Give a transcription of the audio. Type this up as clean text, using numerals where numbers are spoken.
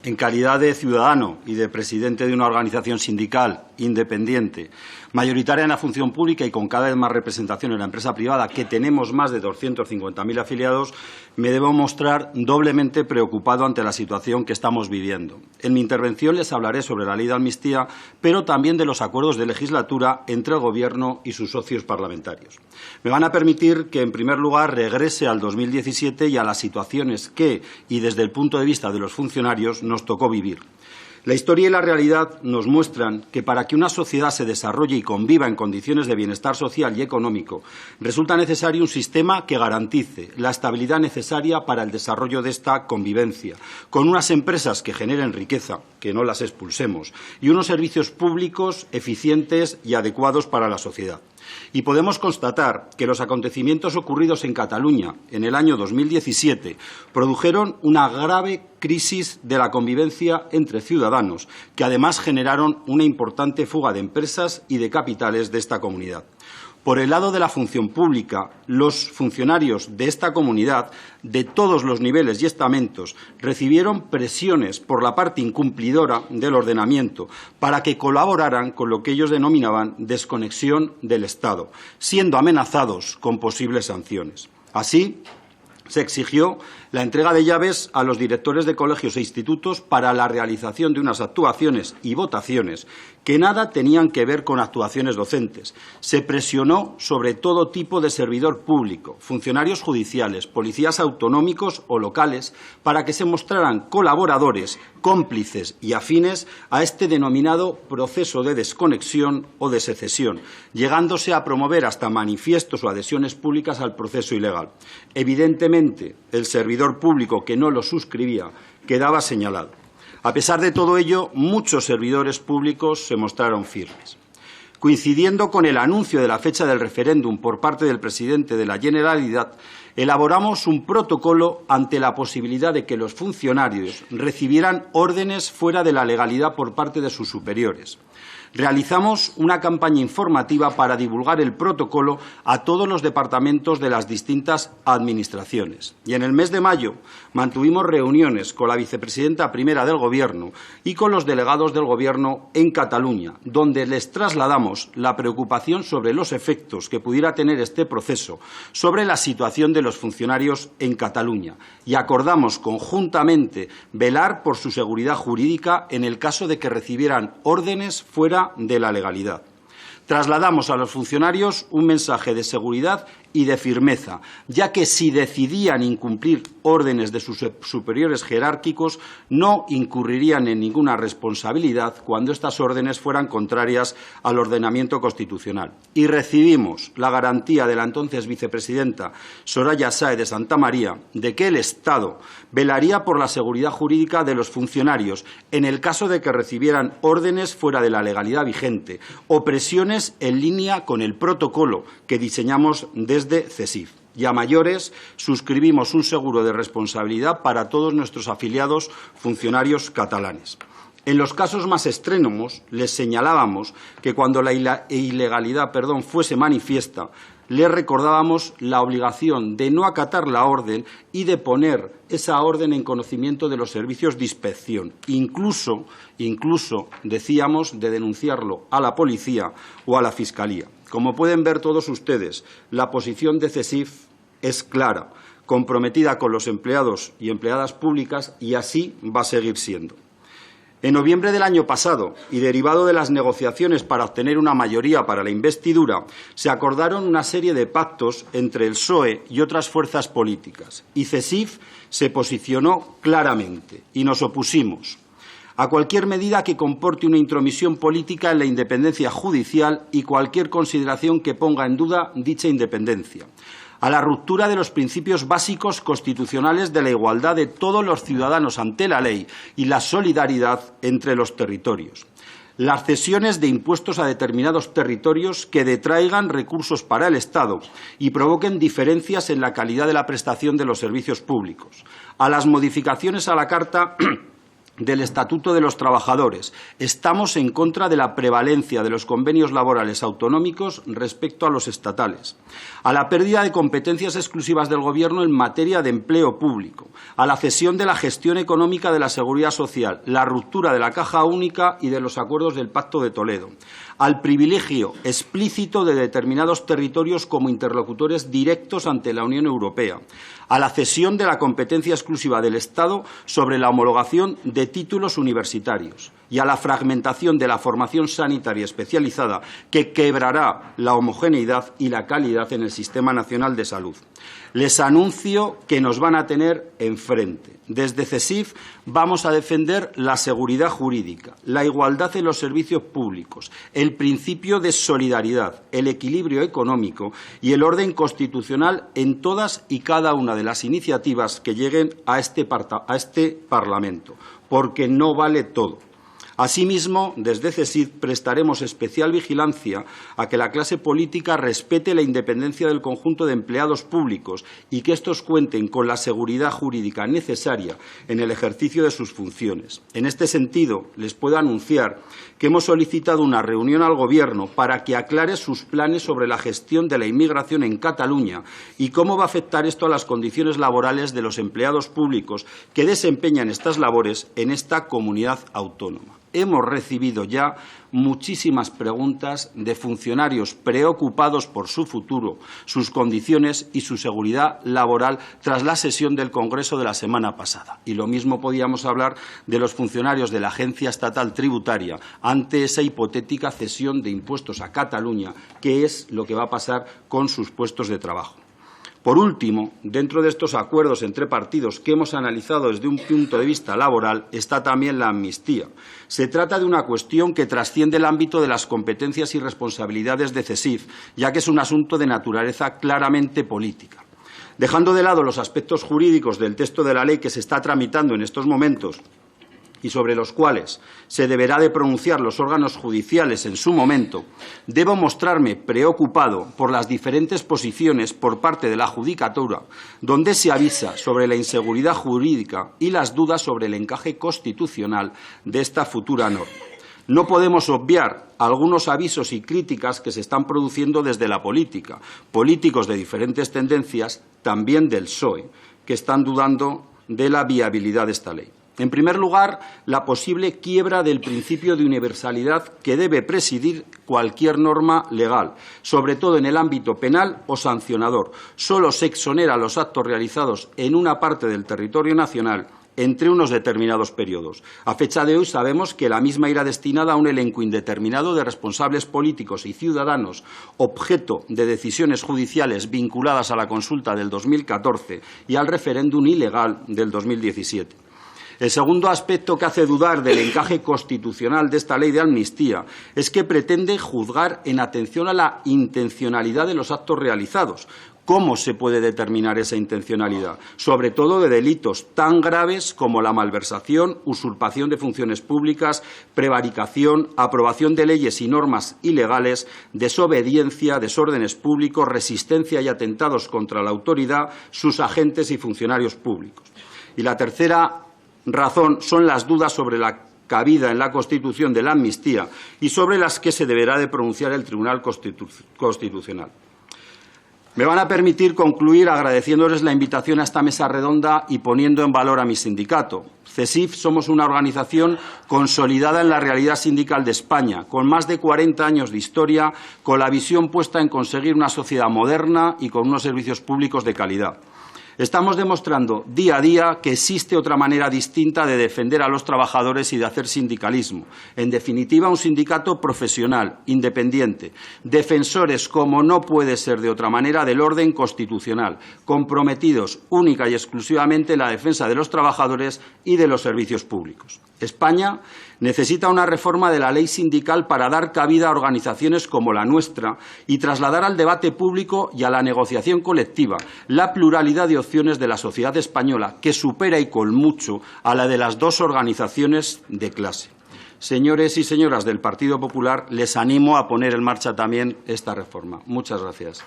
en calidad de ciudadano y de presidente de una organización sindical independiente, mayoritaria en la función pública y con cada vez más representación en la empresa privada, que tenemos más de 250.000 afiliados, me debo mostrar doblemente preocupado ante la situación que estamos viviendo. En mi intervención les hablaré sobre la ley de amnistía, pero también de los acuerdos de legislatura entre el Gobierno y sus socios parlamentarios. Me van a permitir que, en primer lugar, regrese al 2017 y a las situaciones que, y desde el punto de vista de los funcionarios, nos tocó vivir. La historia y la realidad nos muestran que para que una sociedad se desarrolle y conviva en condiciones de bienestar social y económico, resulta necesario un sistema que garantice la estabilidad necesaria para el desarrollo de esta convivencia, con unas empresas que generen riqueza, que no las expulsemos, y unos servicios públicos eficientes y adecuados para la sociedad. Y podemos constatar que los acontecimientos ocurridos en Cataluña en el año 2017 produjeron una grave crisis de la convivencia entre ciudadanos, que además generaron una importante fuga de empresas y de capitales de esta comunidad. Por el lado de la función pública, los funcionarios de esta comunidad, de todos los niveles y estamentos, recibieron presiones por la parte incumplidora del ordenamiento para que colaboraran con lo que ellos denominaban desconexión del Estado, siendo amenazados con posibles sanciones. Así, se exigió la entrega de llaves a los directores de colegios e institutos para la realización de unas actuaciones y votaciones que nada tenían que ver con actuaciones docentes. Se presionó sobre todo tipo de servidor público, funcionarios judiciales, policías autonómicos o locales, para que se mostraran colaboradores, cómplices y afines a este denominado proceso de desconexión o de secesión, llegándose a promover hasta manifiestos o adhesiones públicas al proceso ilegal. Evidentemente, el servidor público que no lo suscribía quedaba señalado. A pesar de todo ello, muchos servidores públicos se mostraron firmes. Coincidiendo con el anuncio de la fecha del referéndum por parte del presidente de la Generalidad, elaboramos un protocolo ante la posibilidad de que los funcionarios recibieran órdenes fuera de la legalidad por parte de sus superiores. Realizamos una campaña informativa para divulgar el protocolo a todos los departamentos de las distintas administraciones. Y en el mes de mayo mantuvimos reuniones con la vicepresidenta primera del Gobierno y con los delegados del Gobierno en Cataluña, donde les trasladamos la preocupación sobre los efectos que pudiera tener este proceso sobre la situación de los funcionarios en Cataluña y acordamos conjuntamente velar por su seguridad jurídica en el caso de que recibieran órdenes fuera de la legalidad. Trasladamos a los funcionarios un mensaje de seguridad y de firmeza, ya que si decidían incumplir órdenes de sus superiores jerárquicos, no incurrirían en ninguna responsabilidad cuando estas órdenes fueran contrarias al ordenamiento constitucional. Y recibimos la garantía de la entonces vicepresidenta Soraya Sáez de Santamaría de que el Estado velaría por la seguridad jurídica de los funcionarios en el caso de que recibieran órdenes fuera de la legalidad vigente o presiones en línea con el protocolo que diseñamos desde CESIF. Y a mayores, suscribimos un seguro de responsabilidad para todos nuestros afiliados funcionarios catalanes. En los casos más extremos, les señalábamos que cuando la ilegalidad fuese manifiesta, les recordábamos la obligación de no acatar la orden y de poner esa orden en conocimiento de los servicios de inspección. Incluso decíamos de denunciarlo a la policía o a la Fiscalía. Como pueden ver todos ustedes, la posición de CESIF es clara, comprometida con los empleados y empleadas públicas, y así va a seguir siendo. En noviembre del año pasado, y derivado de las negociaciones para obtener una mayoría para la investidura, se acordaron una serie de pactos entre el PSOE y otras fuerzas políticas, y CESIF se posicionó claramente y nos opusimos a cualquier medida que comporte una intromisión política en la independencia judicial y cualquier consideración que ponga en duda dicha independencia, a la ruptura de los principios básicos constitucionales de la igualdad de todos los ciudadanos ante la ley y la solidaridad entre los territorios, las cesiones de impuestos a determinados territorios que detraigan recursos para el Estado y provoquen diferencias en la calidad de la prestación de los servicios públicos, a las modificaciones a la Carta del Estatuto de los Trabajadores. Estamos en contra de la prevalencia de los convenios laborales autonómicos respecto a los estatales, a la pérdida de competencias exclusivas del Gobierno en materia de empleo público, a la cesión de la gestión económica de la Seguridad Social, la ruptura de la Caja Única y de los acuerdos del Pacto de Toledo, al privilegio explícito de determinados territorios como interlocutores directos ante la Unión Europea, a la cesión de la competencia exclusiva del Estado sobre la homologación de títulos universitarios y a la fragmentación de la formación sanitaria especializada que quebrará la homogeneidad y la calidad en el Sistema Nacional de Salud. Les anuncio que nos van a tener enfrente. Desde CESIF vamos a defender la seguridad jurídica, la igualdad en los servicios públicos, el principio de solidaridad, el equilibrio económico y el orden constitucional en todas y cada una de las iniciativas que lleguen a este Parlamento, porque no vale todo. Asimismo, desde CESIF prestaremos especial vigilancia a que la clase política respete la independencia del conjunto de empleados públicos y que estos cuenten con la seguridad jurídica necesaria en el ejercicio de sus funciones. En este sentido, les puedo anunciar que hemos solicitado una reunión al Gobierno para que aclare sus planes sobre la gestión de la inmigración en Cataluña y cómo va a afectar esto a las condiciones laborales de los empleados públicos que desempeñan estas labores en esta comunidad autónoma. Hemos recibido ya muchísimas preguntas de funcionarios preocupados por su futuro, sus condiciones y su seguridad laboral tras la sesión del Congreso de la semana pasada. Y lo mismo podíamos hablar de los funcionarios de la Agencia Estatal Tributaria ante esa hipotética cesión de impuestos a Cataluña, que es lo que va a pasar con sus puestos de trabajo. Por último, dentro de estos acuerdos entre partidos que hemos analizado desde un punto de vista laboral, está también la amnistía. Se trata de una cuestión que trasciende el ámbito de las competencias y responsabilidades de CESIF, ya que es un asunto de naturaleza claramente política. Dejando de lado los aspectos jurídicos del texto de la ley que se está tramitando en estos momentos y sobre los cuales se deberá de pronunciar los órganos judiciales en su momento, debo mostrarme preocupado por las diferentes posiciones por parte de la Judicatura, donde se avisa sobre la inseguridad jurídica y las dudas sobre el encaje constitucional de esta futura norma. No podemos obviar algunos avisos y críticas que se están produciendo desde la política, políticos de diferentes tendencias, también del PSOE, que están dudando de la viabilidad de esta ley. En primer lugar, la posible quiebra del principio de universalidad que debe presidir cualquier norma legal, sobre todo en el ámbito penal o sancionador. Solo se exonera los actos realizados en una parte del territorio nacional entre unos determinados periodos. A fecha de hoy sabemos que la misma irá destinada a un elenco indeterminado de responsables políticos y ciudadanos objeto de decisiones judiciales vinculadas a la consulta del 2014 y al referéndum ilegal del 2017. El segundo aspecto que hace dudar del encaje constitucional de esta ley de amnistía es que pretende juzgar en atención a la intencionalidad de los actos realizados. ¿Cómo se puede determinar esa intencionalidad? Sobre todo de delitos tan graves como la malversación, usurpación de funciones públicas, prevaricación, aprobación de leyes y normas ilegales, desobediencia, desórdenes públicos, resistencia y atentados contra la autoridad, sus agentes y funcionarios públicos. Y la tercera razón son las dudas sobre la cabida en la Constitución de la amnistía y sobre las que se deberá de pronunciar el Tribunal Constitucional. Me van a permitir concluir agradeciéndoles la invitación a esta mesa redonda y poniendo en valor a mi sindicato. CESIF somos una organización consolidada en la realidad sindical de España, con más de 40 años de historia, con la visión puesta en conseguir una sociedad moderna y con unos servicios públicos de calidad. Estamos demostrando día a día que existe otra manera distinta de defender a los trabajadores y de hacer sindicalismo. En definitiva, un sindicato profesional, independiente, defensores, como no puede ser de otra manera, del orden constitucional, comprometidos única y exclusivamente en la defensa de los trabajadores y de los servicios públicos. España necesita una reforma de la ley sindical para dar cabida a organizaciones como la nuestra y trasladar al debate público y a la negociación colectiva la pluralidad de opciones de la sociedad española, que supera y con mucho a la de las dos organizaciones de clase. Señores y señoras del Partido Popular, les animo a poner en marcha también esta reforma. Muchas gracias.